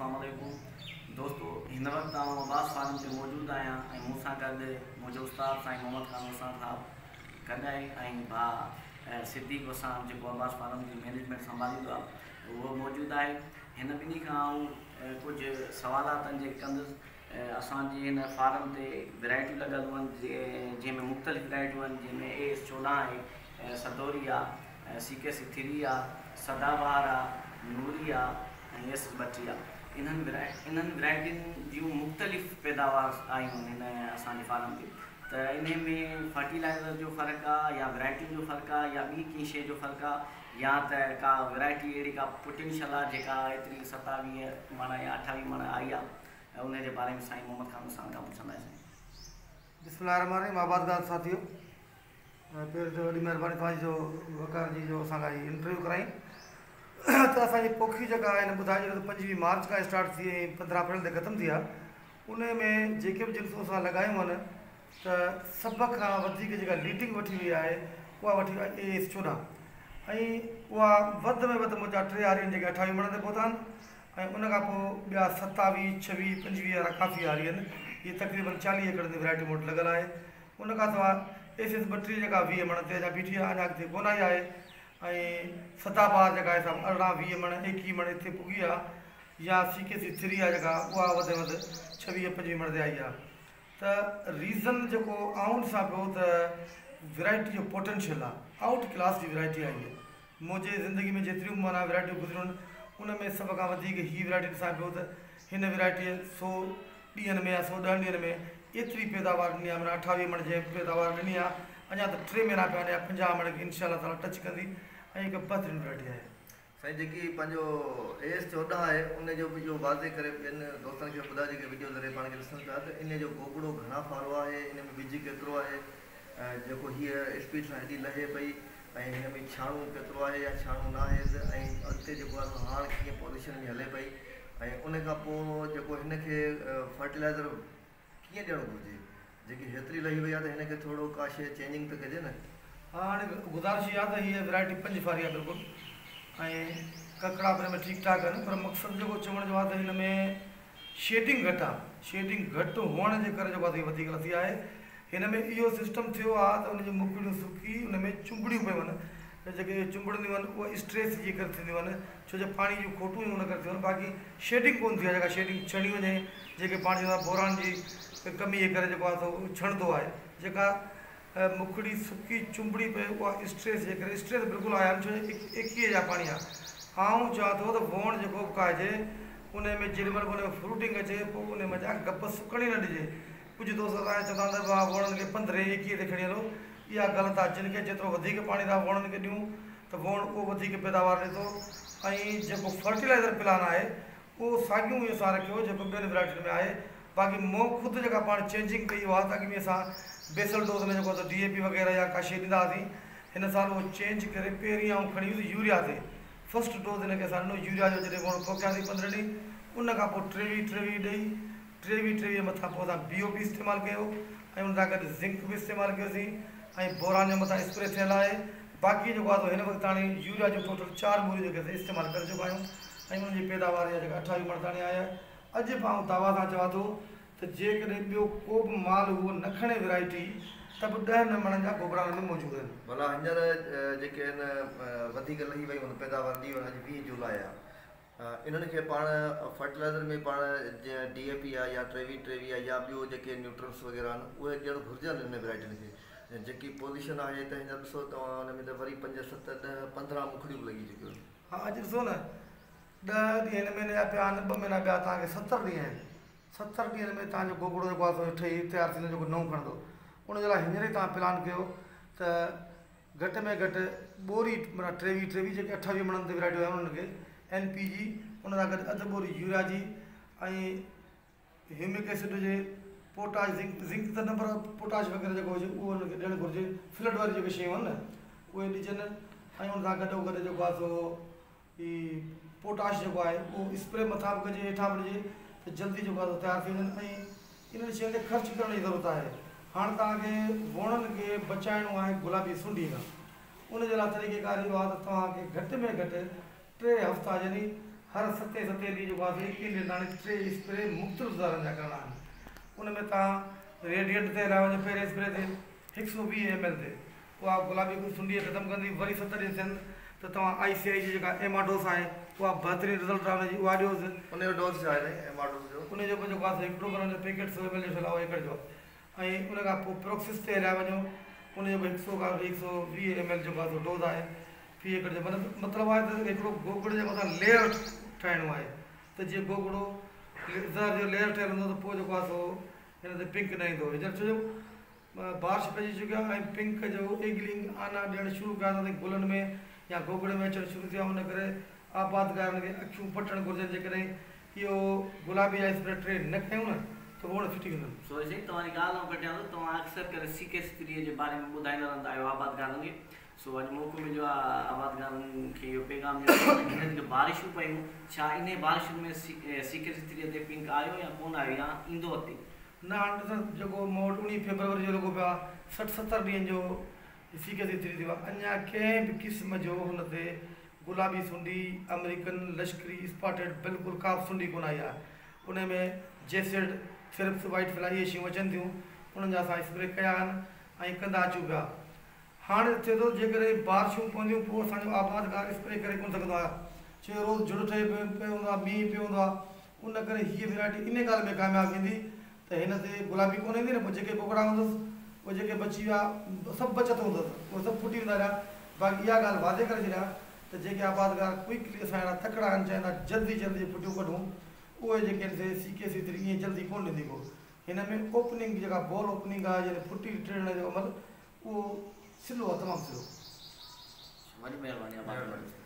अस्सलाम वालेकुम दोस्तों। हिन वक्त अब्बास फार्म से मौजूद आया मूसा गड मुझे उस्ताद साईं मोहम्मद खान वसान साहब गॾाई भा सिद्दीक वसान जो अब्बास फार्म की मैनेजमेंट संभालींदो आहे वो मौजूद है। इन बिनी खां कुछ सवालात कंदुसि। असांजी हिन फार्म से वैरायटियूं लॻल हुअनि जंहिंमें मुख़्तलिफ़ वैरायटियूं आहिनि जंहिंमें AS 14 आहे, सदोरी आहे, CKC 3 आहे, सदाबहार आहे, नूरी आहे, S 32 आहे। इन्हनि वैरायटियुनि जूं मुख़्तलिफ़ पैदावार आयूं हिन असांजे फार्म जी। त इन में फर्टिलाइज़र जो फ़र्क़ु आहे या वैरायटियुनि जो फ़र्क़ु आहे या ॿी कंहिं शइ जो फ़र्क़ु आहे या त का वैरायटी अहिड़ी का पोटेंशियल आहे जेका एतिरी 27 मण या 28 मण आई आहे। उन जे बारे में साईं मोहम्मद खान सां खां पुछंदासीं। बिस्मिल्लाहिर्रहमानिर्रहीम। आबादगार साथियों, पहिरियों त वॾी महिरबानी तव्हांजी जो वकार जी जो असां लाइ इंटरव्यू कराई। त असांजी पोखी जेका आहे हिन ॿुधाए छॾियो त 25 मार्च खां स्टार्ट थी 15 अप्रैल ते ख़तमु थी आहे। उन में जेके बि जिन्सूं असां लॻायूं आहिनि त सभ खां वधीक जेका लीडिंग वठी वई आहे उहा वठी वई आहे AS 14 ऐं उहा वधि में वधि मुंहिंजा 3 आरी आहिनि जेके 28 मण ते पहुता आहिनि ऐं उन खां पोइ ॿिया 27, 26, 25 वारा काफ़ी आरी आहिनि। इहे तक़रीबन 40 एकड़ जी वैरायटी मूं वटि लॻल आहे। उन खां सवाइ AS 32 जेका 20 मण ते अञा बीठी आहे, अञा अॻिते कोन आई आहे। ऐं सदाबहार जेका आहे 18, 20 मण, 21 मण हिते पुगी आहे या CKC 3 आहे जेका उहा वधि में वधि 26, 25 मण ते आई आहे। त रीज़न जेको आउं ॾिसां पियो त वैरायटी जो पोटेंशियल आहे, आउट क्लास जी वैरायटी आई आहे। मुंहिंजे ज़िंदगी में जेतिरियूं माना वैरायटियूं गुज़रियूं आहिनि उन में सभ खां वधीक हीअ वैरायटी ॾिसां पियो त हिन वैरायटीअ 100 ॾींहंनि में या 110 ॾींहंनि में एतिरी पैदावार ॾिनी आहे। माना 28 मण जे पैदावार ॾिनी आहे। अञा त 3 महीना पिया आहिनि या 50 मण इंशाअल्लाह ताला टच कंदी ऐं हिकु बहितरीनु वैरायटी आहे। साईं जेकी पंहिंजो AS 14 आहे उन जो बि जो वाज़े करे ॿियनि दोस्तनि खे ॿुधाए जेके वीडियो ज़रिए पाण खे ॾिसनि था त इन जो गोगड़ो घणा फारो आहे, इन में बिज केतिरो आहे, जेको हीअ स्पीड सां हेॾी लहे पई ऐं हिन में छाणू केतिरो आहे या छाणू न आहे ऐं अॻिते जेको आहे हाणे कीअं पोज़ीशन में हले पई ऐं उन खां पोइ जेको हिन खे फर्टिलाइज़र कीअं ॾियणो घुरिजे। जेकी हेतिरी लही वई आहे त हिन खे थोरो का शइ चेंजिंग त कजे न। हाणे गुज़ारिश आहे त हीअ वैरायटी 5 फारी आहे बिल्कुलु ऐं ककड़ा पर में ठीकु ठाक आहिनि, पर मक़सदु जेको चवण जो आहे त हिन में शेडिंग घटि आहे। शेडिंग घटि हुअण जे करे जेको आहे वधीक लथी आहे। हिन में इहो सिस्टम थियो आहे त उनजी मुकड़ियूं सुकी उन में चुंबड़ियूं पियूं आहिनि। जेके चुंबड़ंदियूं आहिनि उहे स्ट्रेस जे करे थींदियूं आहिनि, छो जो पाणी जूं खोटूं उन करे थियूं आहिनि। बाक़ी शेडिंग कोन थी आहे। जेका शेडिंग छणी वञे, जेके पाणी बोरान जी कमी जे करे जेको आहे सो छणंदो आहे। जेका मुखड़ी सुकी चुंबड़ी पे उहा स्ट्रेस जे करे स्ट्रेस बिल्कुलु आया आहिनि, छो जो 21 जा पाणी आहे। आऊं चवां थो त वण जेको उगाइजे उन में जेॾीमहिल उन में फ्रूटिंग अचे पोइ उन में गप सुकणी न ॾिजे। कुझु दोस्त असांजा चवंदा आहिनि भाउ वणनि खे 15, 21 ते खणी हलो, इहा ग़लति आहे। जिन खे जेतिरो वधीक पाणी था वणनि खे ॾियूं त वण उहो वधीक पैदावार ॾिए थो। ऐं जेको फर्टिलाइज़र प्लान आहे उहो साॻियूं इहो असां रखियो जेको ॿियनि वैरायटियुनि में आहे। बाक़ी मूं ख़ुदि जेका पाण चेंजिंग कई आहे त अॻ में असां बेसल डोज़ में जेको आहे DAP वग़ैरह या का शइ ॾींदा हुआसीं। हिन साल उहो चेंज करे पहिरीं आऊं खणी वियुसि यूरिया ते। फस्ट डोज़ हिनखे असां ॾिनो यूरिया जो, जॾहिं वण पोखियासीं 15 ॾींहं। उन खां पोइ 23 ॾेई 23 मथां पोइ असां BOP इस्तेमालु कयो ऐं उन सां गॾु ज़िंक बि इस्तेमालु कयोसीं ऐं बोरान जे मथां स्प्रे थियलु आहे। बाक़ी जेको आहे हिन वक़्तु हाणे यूरिया जो टोटल 4 बोरियूं जेके असां इस्तेमालु करे चुका आहियूं ऐं उनजी पैदावार इहा जेका 28 मण ताणी आहे। अॼु बि आउं दावा सां चवां थो त जेकॾहिं ॿियो को बि माल उहो न खणे वैरायटी त बि 10 मणनि जा गोगड़ा में मौजूदु आहिनि। भला हींअर जेके आहिनि वधीक लही वयूं आहिनि पैदावार ॾी वञे, अॼु 20 जुलाई आहे, इन्हनि खे पाण फर्टिलाइज़र में पाण जीअं DAP आहे या 23 आहे या ॿियो जेके न्यूट्रल्स वग़ैरह आहिनि उहे ॾियणु घुरिजनि हिन वैरायटियुनि खे। जेकी पोज़ीशन आहे त हींअर ॾिसो तव्हां हुन में त वरी 5, 7, 10, 15 मुखड़ियूं लॻी चुकियूं आहिनि। हा, अॼु ॾिसो न 10 ॾींहं हिन महीने जा पिया आहिनि, 2 महीना ॿिया तव्हांखे 70 ॾींहं आहिनि। 70 ॾींहंनि में तव्हांजो गोगड़ो जेको आहे सो ठही तयारु थींदो, जेको नओं खणंदो। उनजे लाइ हींअर ई तव्हां प्लान कयो त घटि में घटि ॿोरी माना 23 जेके 28 मणनि ते वैरायटियूं आहिनि उन्हनि खे NP जी, उन सां गॾु अधु बोरी यूरिया जी ऐं ह्यूमिक एसिड हुजे, पोटाश, ज़िंक त न, पर पोटाश वग़ैरह जेको हुजे उहो हुनखे ॾियणु घुरिजे। फ्लड वारी जेके शयूं आहिनि न उहे ॾिजनि ऐं उन सां गॾो गॾु जेको आहे सो ही पोटाश जेको आहे उहो स्प्रे मथां बि कजे, हेठां बि ॾिजे त जल्दी जेको आहे तयारु थी वञनि। ऐं इन्हनि शयुनि ते ख़र्चु करण जी ज़रूरत आहे। हाणे तव्हांखे वणनि खे बचाइणो आहे गुलाबी सुंडी खां। उनजे लाइ तरीक़ेकार इहो आहे त तव्हांखे घटि में घटि 3 हफ़्ता यानी हर 7 ॾींहं जेको आहे 21 ॾींहं ताणी 3 स्प्रे मुख़्तलिफ़ ज़ारनि जा करणा आहिनि। उन में तव्हां रेडिएंट ते हलाए वञो, पहिरें स्प्रे ते 120 ml ते उहा गुलाबी सुंडी ख़तमु कंदी। वरी 7 ॾींहं थियनि त तव्हां ICI जी जेका एमाडोस आहे उहा बहितरीनु रिज़ल्ट आहे हुनजी, उहा ॾियोसि। उनजो डोज़ छा आहे एमाडोस जो? उनजो जेको आहे 1 किलोग्राम जो पैकेट 100 ml जो ठहियलु आहे एकड़ जो। ऐं उन खां पोइ प्रोक्सिस ते हलाए वञो, उनजो 100 खां 120 ml जेको आहे डोज़ आहे फी एकड़ जो। मतिलबु आहे त हिकिड़ो गोगड़े जे मथां लेयर ठाहिणो आहे त जीअं गोगड़ो ज़हर जो लेयर ठहियलु हूंदो त पोइ जेको आहे सो हिन ते पिंक न ईंदो। हींअर छो जो बारिश पइजी चुकी आहे ऐं पिंक जो एगलिंग आना ॾियणु शुरू कया अथई गुलनि में या गोगड़े में अचणु शुरू थिया। उन करे आबादकारनि खे अखियूं पटणु घुरिजनि। जेकॾहिं इहो गुलाबी जा स्प्रे ट्रे न कयूं न त वण फिटी वेंदो। सो जी तव्हांजी ॻाल्हि ऐं कटियां थो, तव्हां अक्सर करे CK-3 जे बारे में ॿुधाईंदा रहंदा आहियो आबादकारनि खे। सो अॼु मौक़ो मिलियो आहे आबादकारनि खे इहो पैगाम ॾियणु। हिननि खे बारिशूं पयूं, छा इन बारिशुनि में CK-3 ते पिंक आयो या कोन आयो या ईंदो अॻिते? न हाणे ॾिसो जेको मूं वटि 19 फरवरी जो लॻो पियो आहे 60-70 ॾींहंनि जो CK-3 थियो आहे। अञा कंहिं बि क़िस्म जो हुन ते गुलाबी सुंडी, अमेरिकन लश्करी स्पॉटेड बिल्कुलु का बि सुंडी कोन आई आहे। उन में जेसिड, थ्रिप्स, वाइट फ्लाई इहे शयूं अचनि थियूं, उन्हनि जा असां स्प्रे कया आहिनि ऐं कंदा अचूं पिया। हाणे थिए थो जेकॾहिं बारिशूं पवंदियूं पोइ असांजो आबादकार स्प्रे करे कोन सघंदो आहे, छो रोज़ु जुड़ ठहे पियो हूंदो आहे, मींहुं पियो हूंदो आहे। उन करे हीअ वैरायटी इन ॻाल्हि में कामयाबु ईंदी त हिन ते गुलाबी कोन ईंदी न, पोइ जेके कोकड़ा हूंदसि उहे जेके बची विया सभु बचत हूंदसि, उहे सभु फुटी वेंदा रहिया। बाक़ी इहा ॻाल्हि वादे करे छॾिया त जेके आबादकार क्विकली असां अहिड़ा तकड़ा आहिनि चाहिनि था जल्दी जल्दी फुटियूं कढूं, उहे जेके CK-3 ईअं जल्दी कोन ॾींदी को। हिन में ओपनिंग जेका बॉल ओपनिंग आहे यानी फुटी टिड़ण जो अमल उहो सिलो आहे, तमामु सिलो। वॾी महिरबानी आहे।